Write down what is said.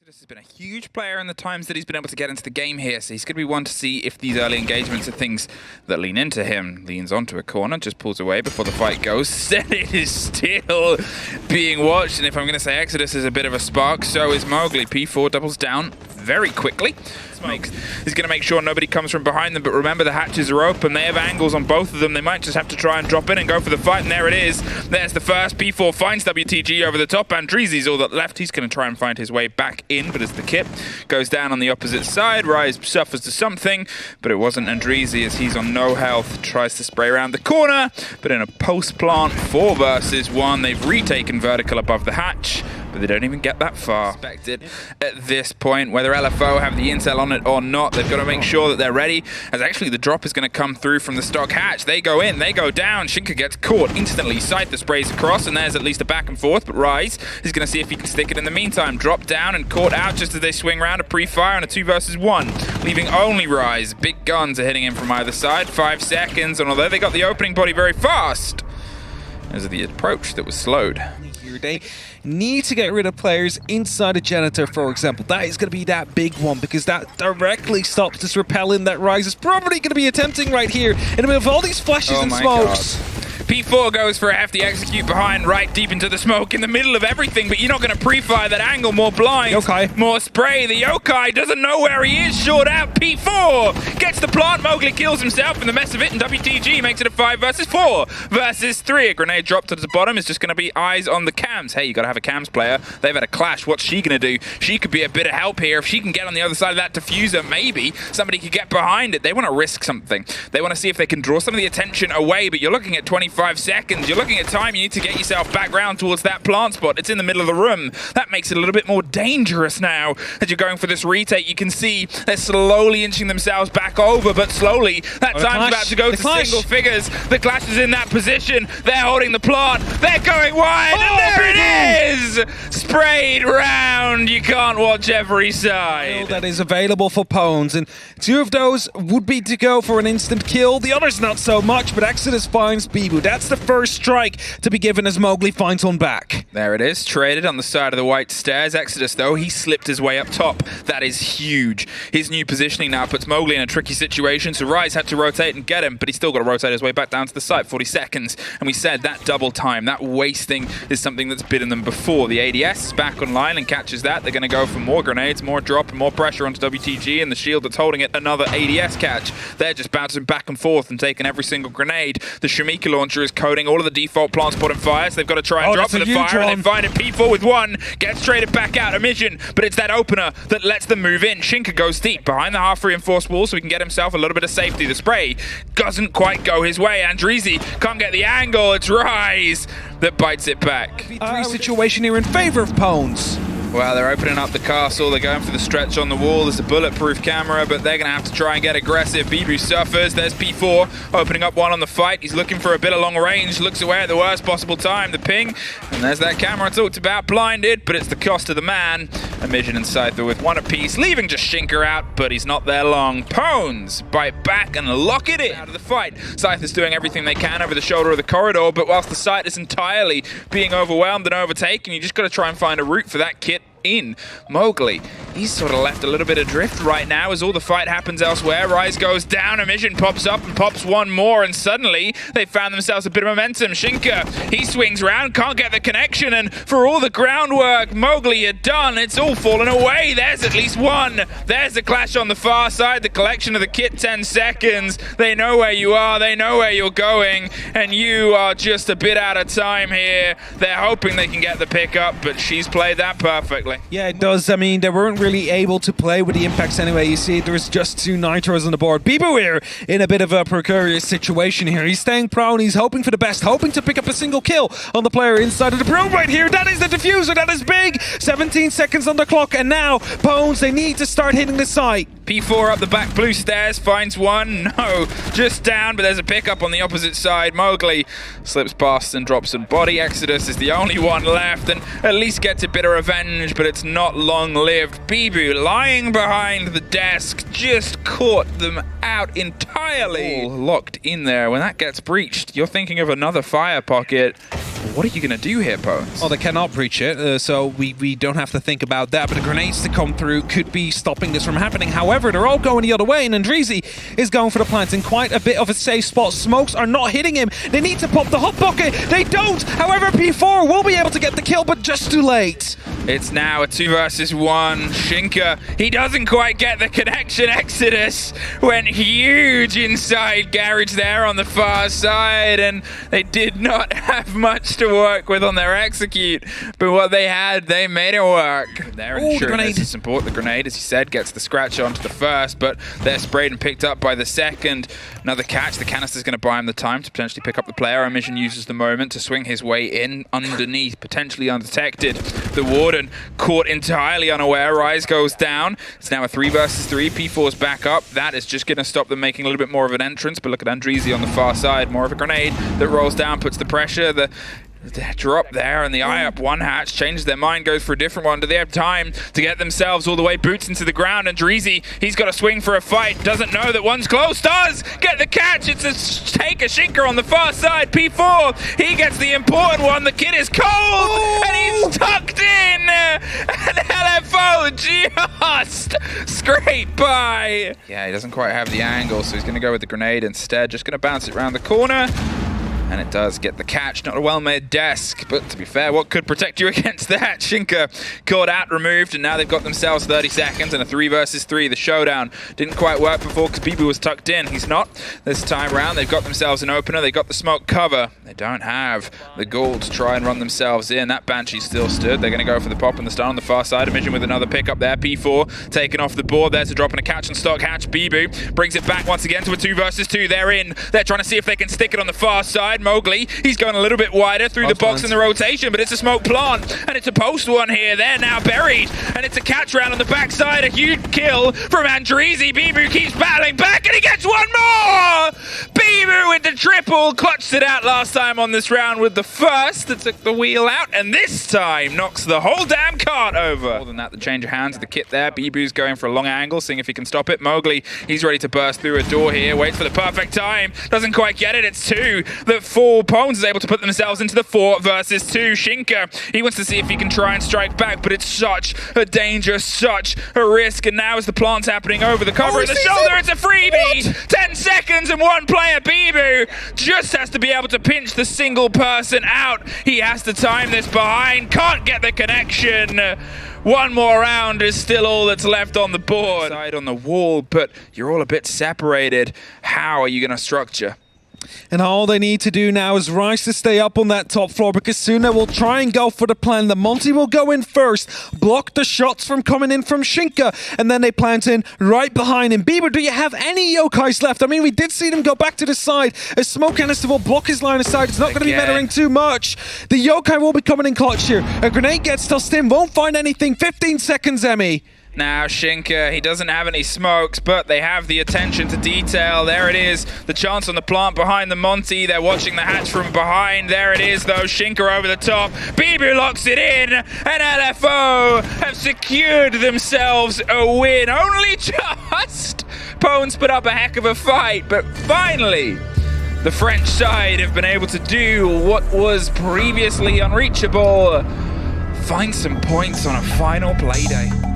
This has been a huge player in the times that he's been able to get into the game here, so he's going to be one to see if these early engagements are things that lean into him. Leans onto a corner, just pulls away before the fight goes. It is still being watched, and if I'm going to say Exodus is a bit of a spark, so is Mowgli. P4 doubles down very quickly. He's going to make sure nobody comes from behind them, but remember the hatches are open. They have angles on both of them. They might just have to try and drop in and go for the fight, and there it is. There's the first. P4 finds WTG over the top. Andreezy's all that left. He's going to try and find his way back in, but as the kit goes down on the opposite side, Rise suffers to something, but it wasn't Andreezy as he's on no health. Tries to spray around the corner, but in a post-plant 4 versus 1, they've retaken vertical above the hatch, but they don't even get that far. Expected at this point, whether LFO have the intel on it or not, they've got to make sure that they're ready, as actually the drop is going to come through from the stock hatch. They go in, they go down, Shinka gets caught instantly, Scyther sprays across, and there's at least a back and forth, but Rise is going to see if he can stick it in the meantime. Drop down and caught out just as they swing around a pre-fire and a 2 versus 1, leaving only Rise. Big guns are hitting him from either side, 5 seconds, and although they got the opening body very fast, as the approach that was slowed. They need to get rid of players inside a janitor, for example. That is going to be that big one, because that directly stops this repelling that Rise is probably going to be attempting right here in the middle of all these flashes and smokes. God. P4 goes for a hefty execute behind, right deep into the smoke in the middle of everything, but you're not going to pre-fire that angle. More blind, Yokai. More spray. The Yokai doesn't know where he is, short out. P4 gets the plant. Mowgli kills himself in the mess of it, and WTG makes it a 5 versus 4 versus 3. A grenade dropped to the bottom is just going to be eyes on the cams. Hey, you got to have a cams player. They've had a clash. What's she going to do? She could be a bit of help here. If she can get on the other side of that diffuser, maybe somebody could get behind it. They want to risk something. They want to see if they can draw some of the attention away, but you're looking at 25 seconds. You're looking at time. You need to get yourself back round towards that plant spot. It's in the middle of the room. That makes it a little bit more dangerous now. As you're going for this retake, you can see they're slowly inching themselves back over, but slowly that time's about to go to single figures. The Clash is in that position. They're holding the plant. They're going wide, and there it is! Sprayed round. You can't watch every side. That is available for Pones, and 2 of those would be to go for an instant kill. The others not so much, but Exodus finds Bibu. That's the first strike to be given as Mowgli finds one back. There it is, traded on the side of the white stairs. Exodus, though, he slipped his way up top. That is huge. His new positioning now puts Mowgli in a tricky situation, so Rise had to rotate and get him, but he's still got to rotate his way back down to the site. 40 seconds, and we said that double time, that wasting is something that's bitten them before. The ADS is back online and catches that. They're going to go for more grenades, more drop, and more pressure onto WTG, and the shield that's holding it, another ADS catch. They're just bouncing back and forth and taking every single grenade. The Shamika launcher is coating all of the default plant spot and fire, so they've got to try and drop for the fire, and they find it. P4 with 1, gets traded back out, a mission, but it's that opener that lets them move in. Shinka goes deep behind the half-reinforced wall so he can get himself a little bit of safety. The spray doesn't quite go his way. Andreezy can't get the angle. It's Rise that bites it back. 3 situation here in favor of Pones. Well, they're opening up the castle. They're going for the stretch on the wall. There's a bulletproof camera, but they're going to have to try and get aggressive. Bibu suffers. There's P4 opening up one on the fight. He's looking for a bit of long range. Looks away at the worst possible time. The ping. And there's that camera I talked about. Blinded, but it's the cost of the man. Amision and Scyther with 1 apiece, leaving just Shinka out, but he's not there long. Pones bite back and lock it in out of the fight. Scyther's doing everything they can over the shoulder of the corridor, but whilst the site is entirely being overwhelmed and overtaken, you just got to try and find a route for that kit in. Mowgli, he's sort of left a little bit adrift right now as all the fight happens elsewhere. Rise goes down, Amision pops up and pops 1 more, and suddenly they found themselves a bit of momentum. Shinka, he swings around, can't get the connection, and for all the groundwork Mowgli had done, it's all fallen away. There's at least 1. There's the Clash on the far side, the collection of the kit, 10 seconds. They know where you are, they know where you're going, and you are just a bit out of time here. They're hoping they can get the pickup, but she's played that perfectly. Yeah, it does. I mean, they weren't really able to play with the impacts anyway. You see, there's just 2 nitros on the board. Bibu here in a bit of a precarious situation here. He's staying prone. He's hoping for the best, hoping to pick up a single kill on the player inside of the probe right here. That is the diffuser. That is big. 17 seconds on the clock, and now Pones, they need to start hitting the site. P4 up the back blue stairs, finds 1. No, just down, but there's a pickup on the opposite side. Mowgli slips past and drops a body. Exodus is the only one left, and at least gets a bit of revenge, but it's not long-lived. Bibu lying behind the desk just caught them out entirely. All locked in there. When that gets breached, you're thinking of another fire pocket. What are you going to do here, Pones? Oh, they cannot breach it, so we don't have to think about that. But the grenades to come through could be stopping this from happening. However, they're all going the other way, and Andreezy is going for the plants in quite a bit of a safe spot. Smokes are not hitting him. They need to pop the hot bucket. They don't. However, P4 will be able to get the kill, but just too late. It's now a 2 versus 1. Shinka, he doesn't quite get the connection. Exodus went huge inside garage there on the far side, and they did not have much to work with on their execute, but what they had, they made it work. They're ensuring there's some support. The grenade, as he said, gets the scratch onto the first, but they're sprayed and picked up by the second. Another catch. The canister's going to buy him the time to potentially pick up the player. Omission uses the moment to swing his way in underneath, potentially undetected. The Warden caught entirely unaware. Rise goes down. It's now a 3 versus 3. P4's back up. That is just going to stop them making a little bit more of an entrance, but look at Andreezy on the far side. More of a grenade that rolls down, puts the pressure. The drop there, and the eye up one hatch changes their mind, goes for a different one. Do they have time to get themselves all the way boots into the ground? And Andreezy, he's got to swing for a fight, doesn't know that one's close, does get the catch. It's a take a Shinka on the far side. P4, he gets the important one. The kid is cold, and he's tucked in, and LFO just scrape by. Yeah, he doesn't quite have the angle, so he's going to go with the grenade instead. Just going to bounce it around the corner. And it does get the catch. Not a well-made desk, but to be fair, what could protect you against that? Shinka caught out, removed, and now they've got themselves 30 seconds and a 3 versus 3. The showdown didn't quite work before because BB was tucked in. He's not. This time around, they've got themselves an opener. They got the smoke cover. They don't have the gall to try and run themselves in. That Banshee still stood. They're going to go for the pop and the stun on the far side. Emission with another pickup there. P4 taken off the board. There's a drop and a catch and stock hatch. Bibu brings it back once again to a 2 versus 2. They're in. They're trying to see if they can stick it on the far side. Mowgli, he's going a little bit wider through the box in the rotation, but it's a smoke plant, and it's a post one here. They're now buried, and it's a catch round on the backside. A huge kill from Andreezy. Bibu keeps battling back, and he gets one more! Bibu with the triple, clutched it out last time on this round with the first that took the wheel out, and this time knocks the whole damn cart over. More than that, the change of hands of the kit there. Bibu's going for a long angle, seeing if he can stop it. Mowgli, he's ready to burst through a door here, waits for the perfect time, doesn't quite get it. It's 2 that 4 Pones is able to put themselves into the 4 versus 2. Shinka, he wants to see if he can try and strike back, but it's such a danger, such a risk, and now as the plant's happening over the cover of the shoulder, it's a freebie! What? 10 seconds and 1 player. Bibu just has to be able to pinch the single person out. He has to time this behind, can't get the connection. One more round is still all that's left on the board. Side on the wall, but you're all a bit separated. How are you going to structure? And all they need to do now is Rise to stay up on that top floor, because soon they will try and go for the plan. The Monty will go in first, block the shots from coming in from Shinka, and then they plant in right behind him. Bieber, do you have any yokais left? I mean, we did see them go back to the side. A smoke canister will block his line of sight. It's not going to be mattering too much. The yokai will be coming in clutch here. A grenade gets tossed in, won't find anything. 15 seconds, Emmy. Now Shinka, he doesn't have any smokes, but they have the attention to detail. There it is, the chance on the plant behind the Monty. They're watching the hatch from behind. There it is though, Shinka over the top. Bibu locks it in, and LFO have secured themselves a win. Only just! Pones put up a heck of a fight, but finally, the French side have been able to do what was previously unreachable. Find some points on a final Playday.